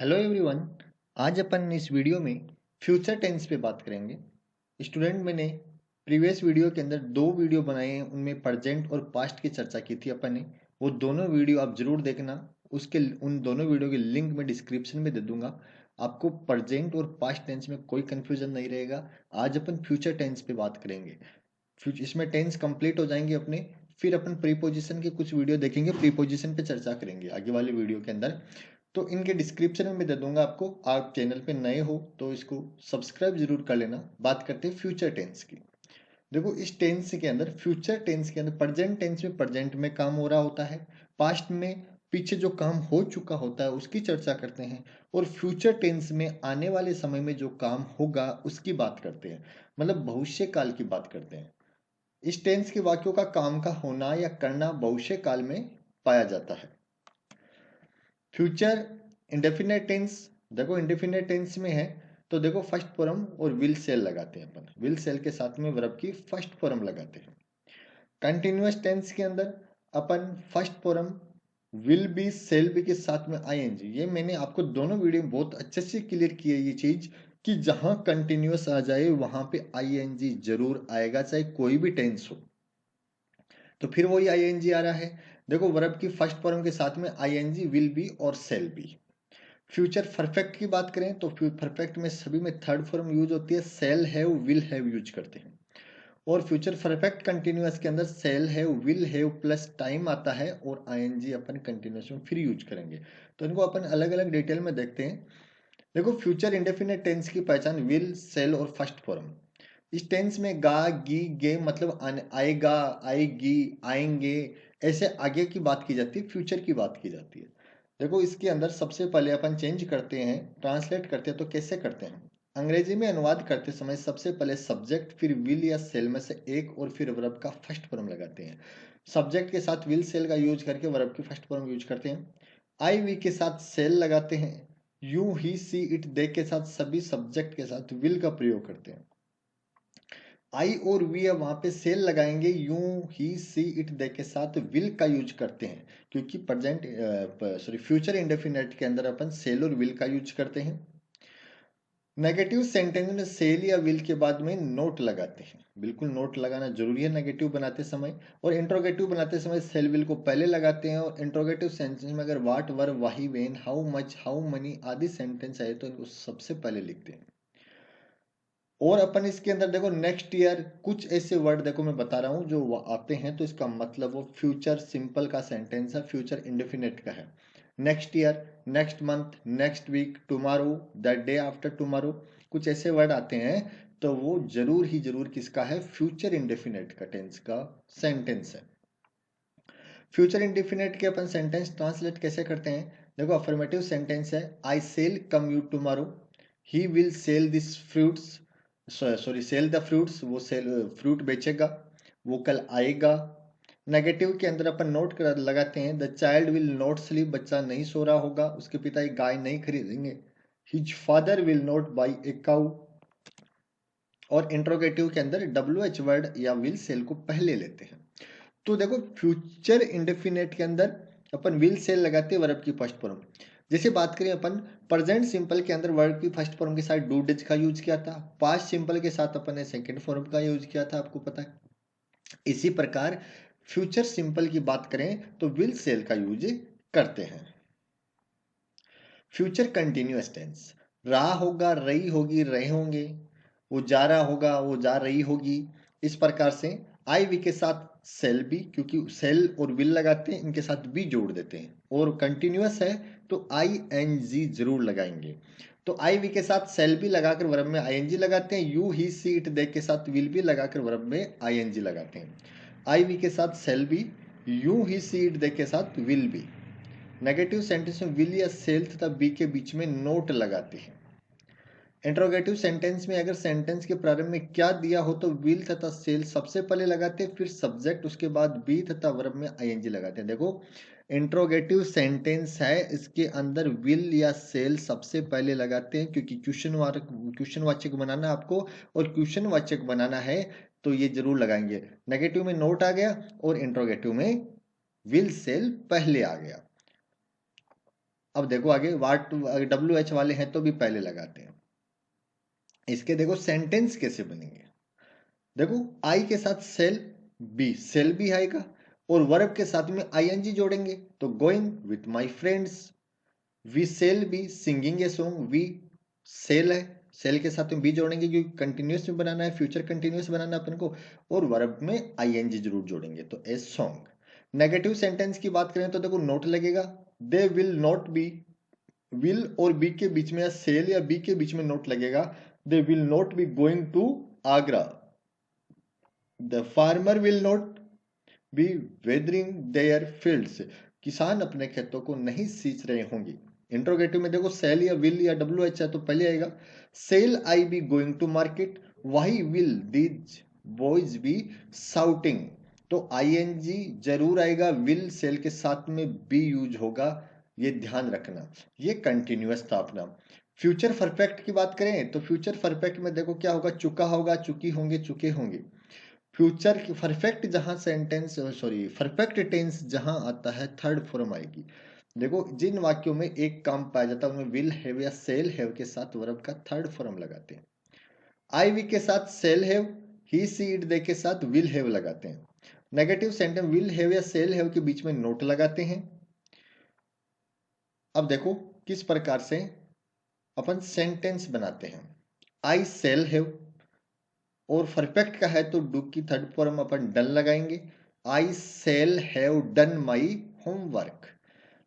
Hello everyone. आज अपन इस video में फ्यूचर टेंस पे बात करेंगे। स्टूडेंट, मैंने प्रीवियस वीडियो के अंदर दो वीडियो बनाए हैं, उनमें प्रेजेंट और पास्ट की चर्चा की थी अपन ने। वो दोनों वीडियो आप जरूर देखना। उसके उन दोनों वीडियो की लिंक मैं डिस्क्रिप्शन में दे दूंगा। आपको प्रेजेंट और पास्ट टेंस में कोई कंफ्यूजन नहीं रहेगा। आज अपन फ्यूचर टेंस पे बात करेंगे। इसमें टेंस कंप्लीट हो जाएंगे अपने। फिर अपन प्रीपोजिशन के कुछ वीडियो देखेंगे, प्रीपोजिशन पे चर्चा करेंगे आगे वाले वीडियो के अंदर। तो इनके डिस्क्रिप्शन में दे दूंगा आपको। आप चैनल पे नए हो तो इसको सब्सक्राइब जरूर कर लेना। बात करते हैं फ्यूचर टेंस की। देखो, इस टेंस के अंदर, फ्यूचर टेंस के अंदर, प्रेजेंट टेंस में प्रेजेंट में काम हो रहा होता है, पास्ट में पीछे जो काम हो चुका होता है उसकी चर्चा करते हैं, और फ्यूचर टेंस में आने वाले समय में जो काम होगा उसकी बात करते हैं, मतलब भविष्य काल की बात करते हैं। इस टेंस के वाक्यों का काम का होना या करना भविष्य काल में पाया जाता है। फ्यूचर इंडेफिनेट टेंस, देखो इंडेफिनेट टेंस में है तो देखो फर्स्ट फॉर्म और विल सेल लगाते हैं अपन। विल सेल के साथ में वर्ब की फर्स्ट फॉर्म लगाते हैं। कंटिन्यूअस टेंस के अंदर अपन first form will be shall be के साथ में आईएनजी। ये मैंने आपको दोनों वीडियो में बहुत अच्छे से क्लियर की है ये चीज, कि जहां कंटिन्यूअस आ जाए वहां पे आईएनजी जरूर आएगा, चाहे कोई भी टेंस हो। तो फिर वही आईएनजी आ रहा है। देखो, वर्ब की फर्स्ट फॉर्म के साथ में आईएनजी, विल बी और सेल बी। फ्यूचर परफेक्ट की बात करें तो परफेक्ट में सभी में थर्ड फॉर्म यूज होती है, shall have will have use करते हैं। और फ्यूचर परफेक्ट कंटिन्यूअस के अंदर shall have will have plus time आता है, और आईएनजी अपन कंटिन्यूअस में फिर यूज करेंगे। तो इनको अपन अलग अलग डिटेल में देखते हैं। देखो, फ्यूचर इंडेफिनेट टेंस की पहचान विल, सेल और फर्स्ट फॉर्म। इस टेंस में गा, गी, गे मतलब आएगा, आएगी, आएंगे, ऐसे आगे की बात की जाती है, फ्यूचर की बात की जाती है। देखो, इसके अंदर सबसे पहले अपन चेंज करते हैं, ट्रांसलेट करते हैं। तो कैसे करते हैं? अंग्रेजी में अनुवाद करते समय सबसे पहले सब्जेक्ट, फिर विल या सेल में से एक, और फिर वर्ब का फर्स्ट फॉर्म लगाते हैं। सब्जेक्ट के साथ विल सेल का यूज करके वर्ब की फर्स्ट फॉर्म यूज करते हैं। आई वी के साथ सेल लगाते हैं। You he she it they के साथ सभी सब्जेक्ट के साथ विल का प्रयोग करते हैं। आई और वी अब वहां पे सेल लगाएंगे, you he she it they के साथ विल का यूज करते हैं, क्योंकि प्रेजेंट फ्यूचर इंडेफिनेट के अंदर अपन सेल और विल का यूज करते हैं। नेगेटिव सेंटेंस में सेल या विल के बाद में नोट लगाते हैं। बिल्कुल नोट लगाना जरूरी है नेगेटिव बनाते समय। और इंट्रोगेटिव बनाते समय सेल विल को पहले लगाते हैं। और इंट्रोगेटिव सेंटेंस में अगर what, where, why, when, how much, how many आदि सेंटेंस आए तो इनको सबसे पहले लिखते हैं। और अपन इसके अंदर देखो, नेक्स्ट ईयर, कुछ ऐसे वर्ड देखो मैं बता रहा हूं जो आते हैं तो इसका मतलब वो फ्यूचर सिंपल का सेंटेंस है, फ्यूचर इंडेफिनेट का है। Next year, next month, next week, tomorrow, the day after tomorrow, कुछ ऐसे वर्ड आते हैं तो वो जरूर ही जरूर किसका है? फ्यूचर इंडेफिनेट का टेंस का सेंटेंस है। फ्यूचर इंडेफिनेट के अपन सेंटेंस ट्रांसलेट कैसे करते हैं? देखो, अफर्मेटिव सेंटेंस है, I shall come you tomorrow, he will sell this fruits, sorry sell the fruits, वो सेल फ्रूट बेचेगा, वो कल आएगा। नेगेटिव के अंदर अपन नोट कर लगाते हैं, the child will not sleep, बच्चा नहीं सो रहा होगा, उसके पिता एक गाय नहीं खरीदेंगे। His father will not by a cow. और इंट्रोगेटिव के अंदर डब्ल्यू एच वर्ड या विल सेल को पहले लेते हैं। तो देखो, फ्यूचर इंडेफिनेट के अंदर अपन विल सेल लगाते हैं वर्ब की फर्स्ट फॉर्म। जैसे बात करें अपन प्रेजेंट सिंपल के अंदर वर्ब की फर्स्ट फॉर्म के साथ डू डिज का यूज किया था, पास्ट सिंपल के साथ अपन ने सेकंड फॉर्म का यूज किया था, आपको पता है। इसी प्रकार फ्यूचर सिंपल की बात करें तो विल सेल का यूज करते हैं। फ्यूचर कंटिन्यूअस टेंस, रहा होगा, रही होगी, रहे होंगे, वो जा रहा होगा, वो जा रही होगी, इस प्रकार से। आई वी के साथ सेल बी, क्योंकि सेल और विल लगाते हैं, इनके साथ बी जोड़ देते हैं। और कंटिन्यूअस है तो आई एन जी जरूर लगाएंगे। तो आई वी के साथ सेल बी लगाकर वर्ब में आई एन जी लगाते हैं। You he she it they के साथ विल बी लगाकर वर्ब में आई एन जी लगाते हैं। आई वी के साथ shall be, you he she it they के साथ विल बी। नेगेटिव सेंटेंस में विल या सेल तथा बी के बीच में नोट लगाते हैं। इंट्रोगेटिव सेंटेंस में अगर सेंटेंस के प्रारंभ में क्या दिया हो तो विल तथा सेल सबसे पहले लगाते हैं, फिर सब्जेक्ट, उसके बाद बी तथा वर्ब में आईएनजी लगाते हैं। देखो, इंट्रोगेटिव सेंटेंस है, इसके अंदर विल या सेल सबसे पहले लगाते हैं, क्योंकि क्वेश्चन वाचक बनाना है आपको, और क्वेश्चन वाचक बनाना है तो ये जरूर लगाएंगे। नेगेटिव में नोट आ गया और इंट्रोगेटिव में विल सेल पहले आ गया। अब देखो आगे वाट WH वाले हैं तो भी पहले लगाते हैं। इसके देखो सेंटेंस कैसे बनेंगे। देखो आई के साथ सेल भी आएगा और वर्ब के साथ में ING जोड़ेंगे तो going with my friends. We shall be singing a song, we shall है, सेल के साथ में बी जोड़ेंगे क्योंकि कंटिन्यूस में बनाना है, फ्यूचर कंटिन्यूस बनाना है अपन को, और वर्ब में ING जरूर जोड़ेंगे तो ए सॉन्ग। नेगेटिव सेंटेंस की बात करें तो देखो नोट लगेगा, they will not B, will और बी के बीच में या सेल या बी के बीच में नोट लगेगा, they will not be going to Agra, the farmer will not be watering their fields, किसान अपने खेतों को नहीं सींच रहे होंगे। इंट्रोगेटिव में देखो सेल या विल या WH है तो पहले आएगा, shall I be going to market, why will these boys be shouting, तो ING जरूर आएगा, विल सेल के साथ में बी यूज होगा, ये ध्यान रखना। ये कंटिन्यूअस था अपना। फ्यूचर परफेक्ट की बात करें तो फ्यूचर परफेक्ट में देखो क्या होगा, चुका होगा, चुकी होंगे, चुके होंगे। फ्यूचर की परफेक्ट जहां सेंटेंस सॉरी परफेक्ट टेंस जहां आता है थर्ड फॉर्म आएगी। देखो जिन वाक्यों में एक काम पाया जाता है उनमें विल हैव या सेल हैव के साथ वर्ब का थर्ड फॉर्म लगाते हैं। आई वी के साथ shall have, he she it they के साथ विल हैव लगाते हैं। नेगेटिव सेंटेंस विल हैव या सेल हैव के बीच में नोट लगाते हैं। अब देखो किस प्रकार से अपन सेंटेंस बनाते हैं। आई सेल हैव और परफेक्ट का है तो डू की थर्ड फॉर्म अपन डन लगाएंगे। I shall have done my homework,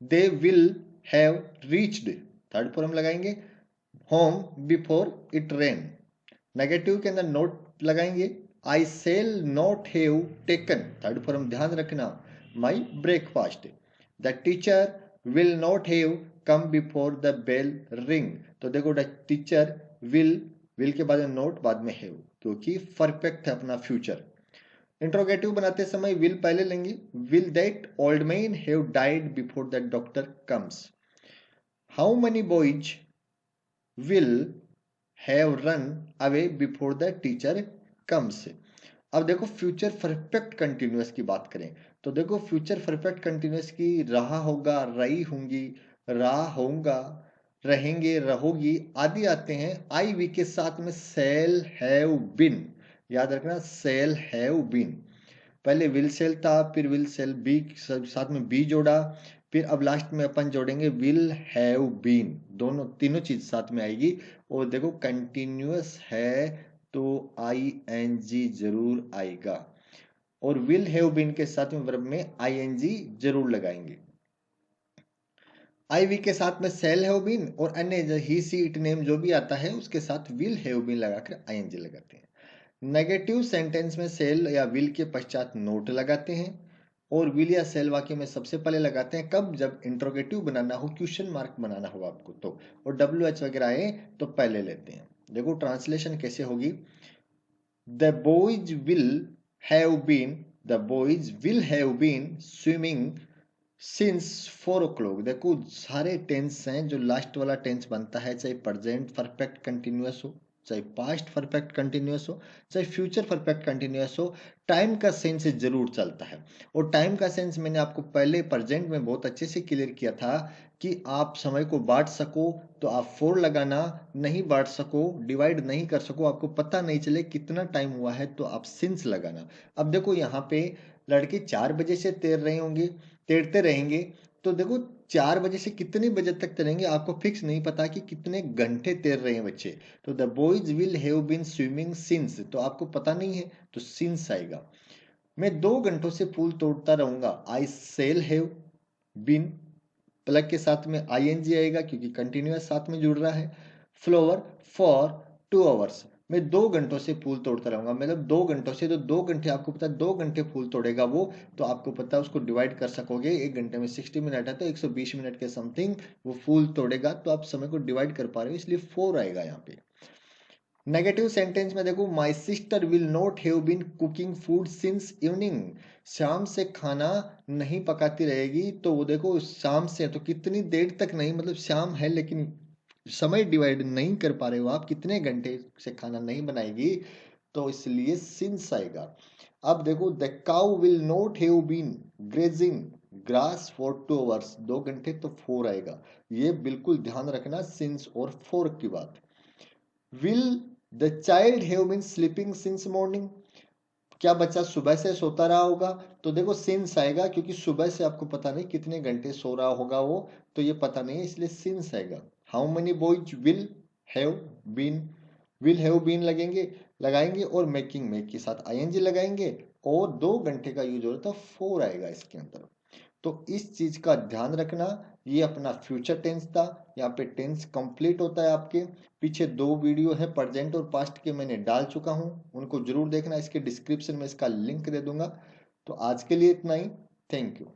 they will have reached third form लगाएंगे home before it rain. Negative के अंदर नोट लगाएंगे, I shall not have taken third form ध्यान रखना my breakfast, the teacher will not have come before the bell ring, तो देखो the teacher will के बाद नोट बाद में हैव क्योंकि परफेक्ट है अपना फ्यूचर। इंट्रोगेटिव बनाते समय विल पहले लेंगे, will that old man have died before that doctor comes, how many boys will have run away before the teacher comes. अब देखो फ्यूचर परफेक्ट कंटिन्यूअस की बात करें तो देखो फ्यूचर परफेक्ट कंटिन्यूअस की रहा होगा, रही होंगी, रहा होगा, रहेंगे, रहोगी आदि आते हैं। आई वी के साथ में सेल हैव बिन, याद रखना सेल हैव बिन, पहले विल सेल था फिर विल सेल बी साथ में बी जोड़ा, फिर अब लास्ट में अपन जोड़ेंगे विल हैव बीन, दोनों तीनों चीज साथ में आएगी। और देखो कंटिन्यूअस है तो ING जरूर आएगा और विल हैव बीन के साथ में वर्ब में ING जरूर लगाएंगे। आई वी के साथ में सेल हैव बीन और अन्य ही सी इट नेम जो भी आता है उसके साथ विल हैव बीन लगाकर ING लगाते हैं। नेगेटिव सेंटेंस में सेल या विल के पश्चात नोट लगाते हैं और विल या सेल वाक्य में सबसे पहले लगाते हैं कब, जब इंट्रोगेटिव बनाना हो, क्वेश्चन मार्क बनाना हो आपको तो, और WH वगैरह आए तो पहले लेते हैं। देखो ट्रांसलेशन कैसे होगी, the boys will have been, the boys will have been swimming since 4 o'clock। देखो सारे टेंस हैं जो लास्ट वाला टेंस बनता है, चाहे प्रेजेंट परफेक्ट कंटिन्यूअस हो, चाहे पास्ट परफेक्ट कंटिन्यूअस हो, चाहे फ्यूचर परफेक्ट कंटिन्यूअस हो, टाइम का सेंस जरूर चलता है। और टाइम का सेंस मैंने आपको पहले प्रेजेंट में बहुत अच्छे से क्लियर किया था कि आप समय को बांट सको तो आप 4 लगाना, नहीं बांट सको, डिवाइड नहीं कर सको, आपको पता नहीं चले कितना टाइम हुआ है तो आप सिंस लगाना। अब देखो यहाँ पे लड़के 4 बजे से तैर रहे होंगे, तैरते रहेंगे, तो देखो 4 बजे से कितने बजे तक तैरेंगे आपको फिक्स नहीं पता कि कितने घंटे तैर रहे हैं बच्चे, तो the boys will have been swimming since, तो आपको पता नहीं है तो सिंस आएगा। मैं 2 घंटों से फूल तोड़ता रहूंगा, आई सेल हैव बीन, प्लग के साथ में ING आएगा क्योंकि कंटिन्यूअस साथ में जुड़ रहा है। फ्लावर फॉर 2 hours, मैं 2 घंटों से फूल तोड़ता रहूंगा, मतलब 2 घंटों से, तो 2 घंटे आपको पता है 2 घंटे फूल तोड़ेगा वो, तो आपको पता है उसको डिवाइड कर सकोगे, 1 घंटे में 60 मिनट है तो 120 मिनट के समथिंग वो फूल तोड़ेगा, तो आप समय को डिवाइड कर पा रहे हो इसलिए 4 आएगा यहाँ पे। नेगेटिव सेंटेंस में देखो my sister will not have been cooking food since evening, शाम से खाना नहीं पकाती रहेगी, तो वो देखो शाम से तो कितनी देर तक नहीं, मतलब शाम है लेकिन समय डिवाइड नहीं कर पा रहे हो आप, कितने घंटे से खाना नहीं बनाएगी, तो इसलिए सिंस आएगा। अब देखो the cow will not have been grazing grass for 2 hours, 2 घंटे तो 4 आएगा। ये बिल्कुल ध्यान रखना, सिंस और फॉर की बात। Will the child have been sleeping since morning, क्या बच्चा सुबह से सोता रहा होगा? तो देखो सिंस आएगा, क्योंकि सुबह से आपको पता नहीं कितने घंटे सो रहा होगा वो, तो ये पता नहीं है, इसलिए सिंस आएगा। How many boys will have been, will have been लगेंगे, लगाएंगे और मेकिंग मेक के साथ आईएनजी लगाएंगे, और 2 घंटे का यूज हो रहा था, 4 आएगा इसके अंदर। तो इस चीज का ध्यान रखना। ये अपना फ्यूचर टेंस था, यहाँ पे टेंस कंप्लीट होता है आपके। पीछे 2 वीडियो है प्रेजेंट और पास्ट के, मैंने डाल चुका हूं, उनको जरूर देखना, इसके डिस्क्रिप्शन में इसका लिंक दे दूंगा। तो आज के लिए इतना ही। Thank you.